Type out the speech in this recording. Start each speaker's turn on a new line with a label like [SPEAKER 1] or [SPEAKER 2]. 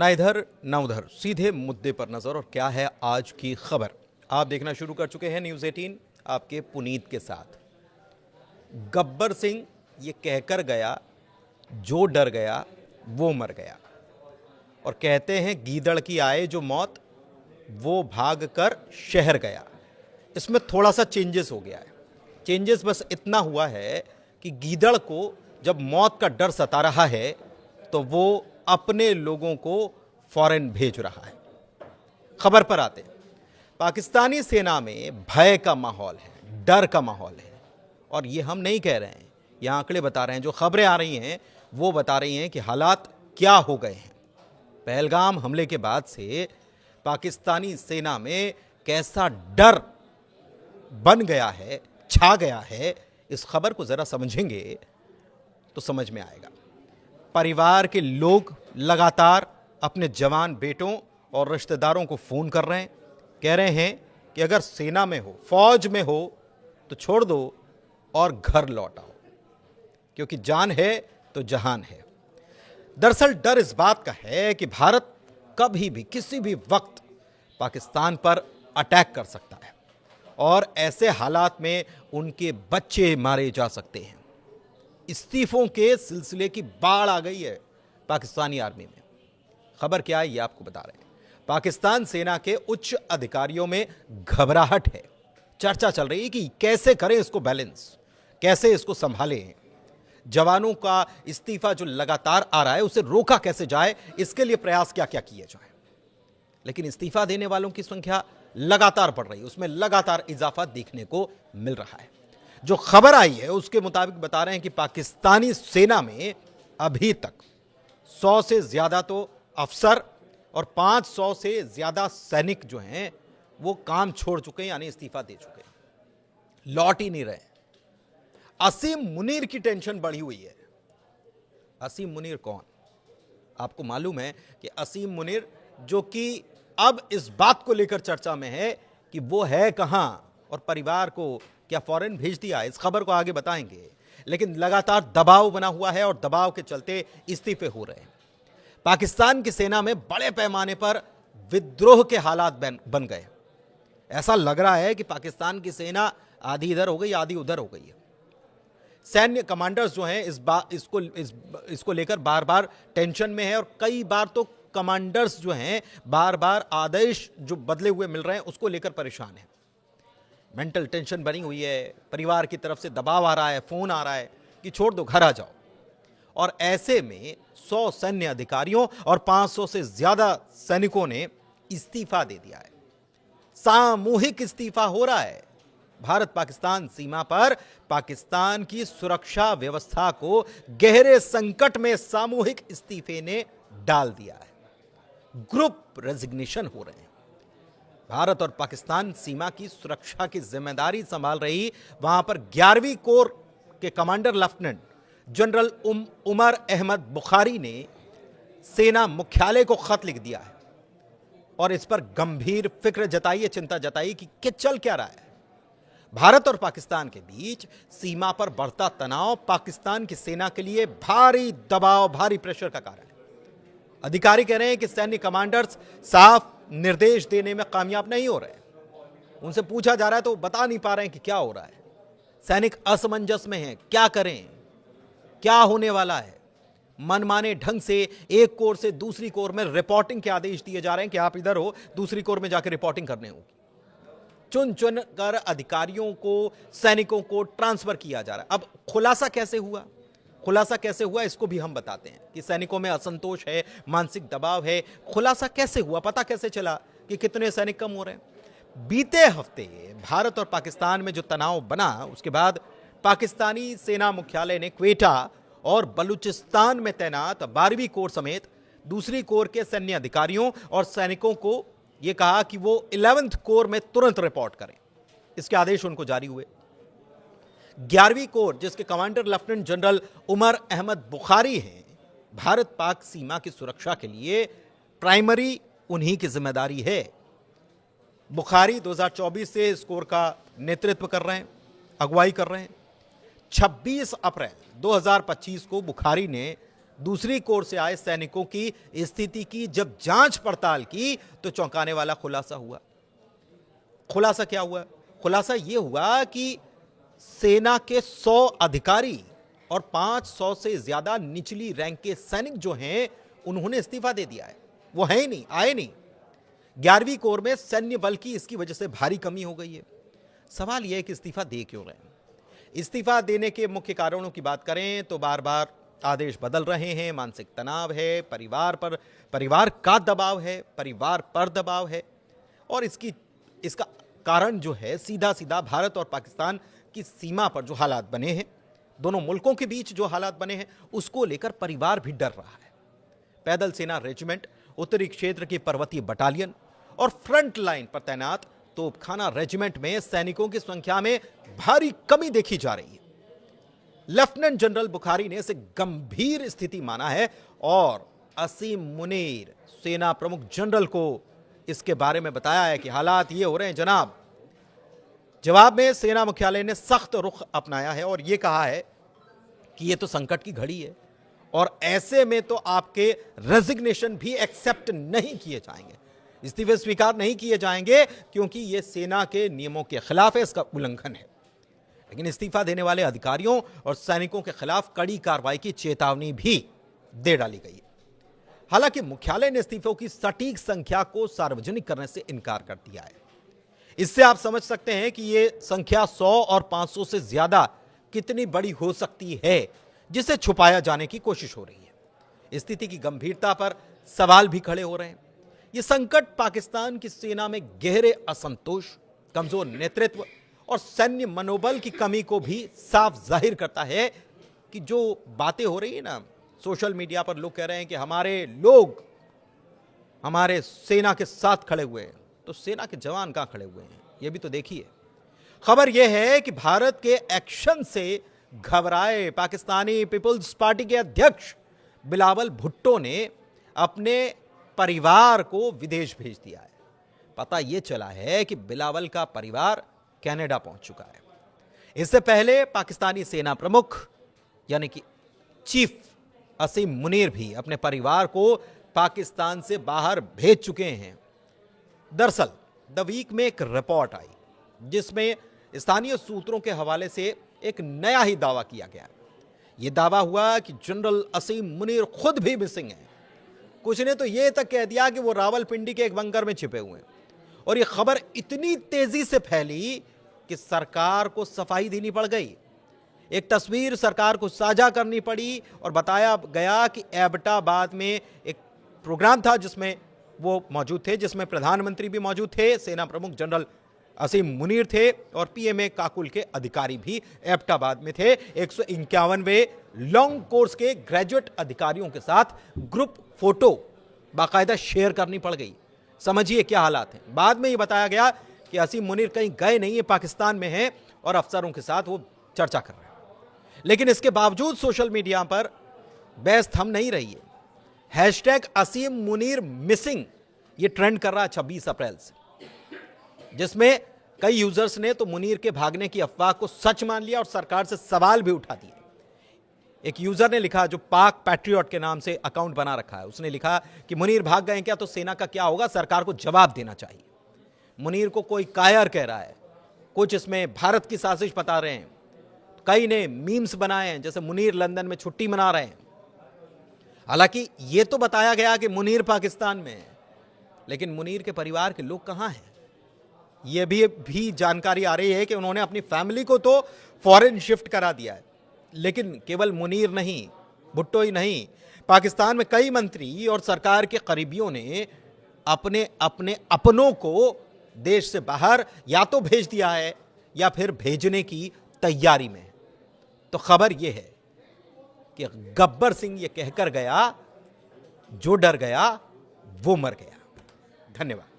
[SPEAKER 1] ना इधर ना उधर, सीधे मुद्दे पर नजर। और क्या है आज की खबर, आप देखना शुरू कर चुके हैं न्यूज़ 18 आपके पुनीत के साथ। गब्बर सिंह ये कहकर गया, जो डर गया वो मर गया। और कहते हैं गीदड़ की आए जो मौत, वो भाग कर शहर गया। इसमें थोड़ा सा चेंजेस हो गया है। चेंजेस बस इतना हुआ है कि गीदड़ को जब मौत का डर सता रहा है तो वो अपने लोगों को फौरन भेज रहा है। खबर पर आते हैं। पाकिस्तानी सेना में भय का माहौल है, डर का माहौल है। और ये हम नहीं कह रहे हैं, ये आंकड़े बता रहे हैं। जो खबरें आ रही हैं वो बता रही हैं कि हालात क्या हो गए हैं। पहलगाम हमले के बाद से पाकिस्तानी सेना में कैसा डर बन गया है, छा गया है। इस खबर को जरा समझेंगे तो समझ में आएगा। परिवार के लोग लगातार अपने जवान बेटों और रिश्तेदारों को फोन कर रहे हैं, कह रहे हैं कि अगर सेना में हो, फौज में हो तो छोड़ दो और घर लौट आओ, क्योंकि जान है तो जहान है। दरअसल डर इस बात का है कि भारत कभी भी किसी भी वक्त पाकिस्तान पर अटैक कर सकता है और ऐसे हालात में उनके बच्चे मारे जा सकते हैं। इस्तीफों के सिलसिले की बाढ़ आ गई है पाकिस्तानी आर्मी में। खबर क्या है ये आपको बता रहे हैं। पाकिस्तान सेना के उच्च अधिकारियों में घबराहट है। चर्चा चल रही है कि कैसे करें इसको बैलेंस, कैसे इसको संभालें। जवानों का इस्तीफा जो लगातार आ रहा है उसे रोका कैसे जाए, इसके लिए प्रयास क्या क्या किए जाए। लेकिन इस्तीफा देने वालों की संख्या लगातार बढ़ रही है, उसमें लगातार इजाफा देखने को मिल रहा है। जो खबर आई है उसके मुताबिक बता रहे हैं कि पाकिस्तानी सेना में अभी तक 100 से ज्यादा तो अफसर और 500 से ज्यादा सैनिक जो हैं वो काम छोड़ चुके हैं, यानी इस्तीफा दे चुके हैं, लौट ही नहीं रहे। असीम मुनीर की टेंशन बढ़ी हुई है। असीम मुनीर कौन? आपको मालूम है कि असीम मुनीर जो कि अब इस बात को लेकर चर्चा में है कि वो है कहां और परिवार को क्या फौरन भेज दिया। इस खबर को आगे बताएंगे। लेकिन लगातार दबाव बना हुआ है और दबाव के चलते इस्तीफे हो रहे हैं। पाकिस्तान की सेना में बड़े पैमाने पर विद्रोह के हालात बन गए। ऐसा लग रहा है कि पाकिस्तान की सेना आधी इधर हो गई, आधी उधर हो गई है। सैन्य कमांडर्स जो हैं इसको लेकर बार बार टेंशन में है और कई बार तो कमांडर्स जो हैं बार बार आदेश जो बदले हुए मिल रहे हैं उसको लेकर परेशान है। मेंटल टेंशन बनी हुई है, परिवार की तरफ से दबाव आ रहा है, फोन आ रहा है कि छोड़ दो, घर आ जाओ। और ऐसे में 100 सैन्य अधिकारियों और 500 से ज्यादा सैनिकों ने इस्तीफा दे दिया है। सामूहिक इस्तीफा हो रहा है। भारत पाकिस्तान सीमा पर पाकिस्तान की सुरक्षा व्यवस्था को गहरे संकट में सामूहिक इस्तीफे ने डाल दिया है। ग्रुप रेजिग्नेशन हो रहे हैं। भारत और पाकिस्तान सीमा की सुरक्षा की जिम्मेदारी संभाल रही वहां पर 11वीं कोर के commander lieutenant general Umar Ahmad Bukhari ने सेना मुख्यालय को खत लिख दिया है और इस पर गंभीर फिक्र जताई है, चिंता जताई कि चल क्या रहा है। भारत और पाकिस्तान के बीच सीमा पर बढ़ता तनाव पाकिस्तान की सेना के लिए भारी दबाव, भारी प्रेशर का कारण है। अधिकारी कह रहे हैं कि सैन्य कमांडर्स साफ निर्देश देने में कामयाब नहीं हो रहे। उनसे पूछा जा रहा है तो बता नहीं पा रहे हैं कि क्या हो रहा है। सैनिक असमंजस में हैं, क्या करें, क्या होने वाला है। मनमाने ढंग से एक कोर से दूसरी कोर में रिपोर्टिंग के आदेश दिए जा रहे हैं कि आप इधर हो, दूसरी कोर में जाकर रिपोर्टिंग करने होगी। चुन चुन कर अधिकारियों को, सैनिकों को ट्रांसफर किया जा रहा है। अब खुलासा कैसे हुआ इसको भी हम बताते हैं कि सैनिकों में असंतोष है, मानसिक दबाव है। खुलासा कैसे हुआ, पता कैसे चला कि कितने सैनिक कम हो रहे हैं। बीते हफ्ते भारत और पाकिस्तान में जो तनाव बना उसके बाद पाकिस्तानी सेना मुख्यालय ने क्वेटा और बलूचिस्तान में तैनात 12वीं कोर समेत दूसरी कोर के सैन्य अधिकारियों और सैनिकों को यह कहा कि वो 11th कोर में तुरंत रिपोर्ट करें। इसके आदेश उनको जारी हुए। 11वीं कोर जिसके commander lieutenant general Umar Ahmad Bukhari हैं, भारत पाक सीमा की सुरक्षा के लिए प्राइमरी उन्हीं की जिम्मेदारी है। बुखारी 2024 से इस कोर का नेतृत्व कर रहे हैं, अगुवाई कर रहे हैं। 26 अप्रैल 2025 को बुखारी ने दूसरी कोर से आए सैनिकों की स्थिति की जब जांच पड़ताल की तो चौंकाने वाला खुलासा हुआ। खुलासा क्या हुआ? खुलासा यह हुआ कि सेना के 100 अधिकारी और 500 से ज्यादा निचली रैंक के सैनिक जो हैं उन्होंने इस्तीफा दे दिया है। वो है ही नहीं, आए नहीं। 11वीं कोर में सैन्य बल की इसकी वजह से भारी कमी हो गई है। सवाल यह है कि इस्तीफा दे क्यों रहे हैं? इस्तीफा देने के मुख्य कारणों की बात करें तो बार बार आदेश बदल रहे हैं, मानसिक तनाव है, परिवार का दबाव है, परिवार पर दबाव है, और इसका कारण जो है सीधा सीधा भारत और पाकिस्तान की सीमा पर जो हालात बने हैं, दोनों मुल्कों के बीच जो हालात बने हैं, उसको लेकर परिवार भी डर रहा है। पैदल सेना रेजिमेंट, उत्तरी क्षेत्र की पर्वतीय बटालियन और फ्रंट लाइन पर तैनात तोपखाना रेजिमेंट में सैनिकों की संख्या में भारी कमी देखी जा रही है। लेफ्टिनेंट जनरल बुखारी ने इसे गंभीर स्थिति माना है और असीम मुनीर सेना प्रमुख जनरल को इसके बारे में बताया है कि हालात ये हो रहे हैं जनाब। जवाब में सेना मुख्यालय ने सख्त रुख अपनाया है और यह कहा है कि यह तो संकट की घड़ी है और ऐसे में तो आपके रेजिग्नेशन भी एक्सेप्ट नहीं किए जाएंगे, इस्तीफे स्वीकार नहीं किए जाएंगे, क्योंकि यह सेना के नियमों के खिलाफ है, इसका उल्लंघन है। लेकिन इस्तीफा देने वाले अधिकारियों और सैनिकों के खिलाफ कड़ी कार्रवाई की चेतावनी भी दे डाली गई है। हालांकि मुख्यालय ने इस्तीफों की सटीक संख्या को सार्वजनिक करने से इनकार कर दिया है। इससे आप समझ सकते हैं कि यह संख्या 100 और 500 से ज्यादा कितनी बड़ी हो सकती है, जिसे छुपाया जाने की कोशिश हो रही है। स्थिति की गंभीरता पर सवाल भी खड़े हो रहे हैं। यह संकट पाकिस्तान की सेना में गहरे असंतोष, कमजोर नेतृत्व और सैन्य मनोबल की कमी को भी साफ जाहिर करता है कि जो बातें हो रही है ना, सोशल मीडिया पर लोग कह रहे हैं कि हमारे लोग हमारे सेना के साथ खड़े हुए हैं, तो सेना के जवान कहां खड़े हुए हैं यह भी तो देखिए। खबर यह है कि भारत के एक्शन से घबराए पाकिस्तानी पीपुल्स पार्टी के अध्यक्ष बिलावल भुट्टो ने अपने परिवार को विदेश भेज दिया है। पता यह चला है कि बिलावल का परिवार कनाडा पहुंच चुका है। इससे पहले पाकिस्तानी सेना प्रमुख यानी कि चीफ असीम मुनीर भी अपने परिवार को पाकिस्तान से बाहर भेज चुके हैं। दरअसल द वीक में एक रिपोर्ट आई जिसमें स्थानीय सूत्रों के हवाले से एक नया ही दावा किया गया। यह दावा हुआ कि जनरल असीम मुनीर खुद भी मिसिंग है। कुछ ने तो यह तक कह दिया कि वो रावलपिंडी के एक बंकर में छिपे हुए हैं। और यह खबर इतनी तेजी से फैली कि सरकार को सफाई देनी पड़ गई। एक तस्वीर सरकार को साझा करनी पड़ी और बताया गया कि एबटाबाद में एक प्रोग्राम था जिसमें वो मौजूद थे, जिसमें प्रधानमंत्री भी मौजूद थे, सेना प्रमुख जनरल असीम मुनीर थे और पीएमए काकुल के अधिकारी भी एबटाबाद में थे। 151वें लॉन्ग कोर्स के ग्रेजुएट अधिकारियों के साथ ग्रुप फोटो बाकायदा शेयर करनी पड़ गई। समझिए क्या हालात हैं। बाद में ये बताया गया कि असीम मुनीर कहीं गए नहीं है, पाकिस्तान में हैं और अफसरों के साथ वो चर्चा कर रहे हैं। लेकिन इसके बावजूद सोशल मीडिया पर बहस थम नहीं रही है। हैशटैग असीम मुनीर मिसिंग ये ट्रेंड कर रहा है 26 अप्रैल से, जिसमें कई यूजर्स ने तो मुनीर के भागने की अफवाह को सच मान लिया और सरकार से सवाल भी उठा दिए। एक यूजर ने लिखा, जो पाक पैट्रियट के नाम से अकाउंट बना रखा है, उसने लिखा कि मुनीर भाग गए क्या तो सेना का क्या होगा, सरकार को जवाब देना चाहिए। मुनीर को कोई कायर कह रहा है, कुछ इसमें भारत की साजिश बता रहे हैं। कई ने मीम्स बनाए हैं जैसे मुनीर लंदन में छुट्टी मना रहे हैं। हालांकि यह तो बताया गया कि मुनीर पाकिस्तान में है, लेकिन मुनीर के परिवार के लोग कहां हैं यह भी जानकारी आ रही है कि उन्होंने अपनी फैमिली को तो फॉरेन शिफ्ट करा दिया है। लेकिन केवल मुनीर नहीं, भुट्टो ही नहीं, पाकिस्तान में कई मंत्री और सरकार के करीबियों ने अपने अपने अपनों को देश से बाहर या तो भेज दिया है या फिर भेजने की तैयारी में। तो खबर यह है कि गब्बर सिंह ये कहकर गया, जो डर गया वो मर गया। धन्यवाद।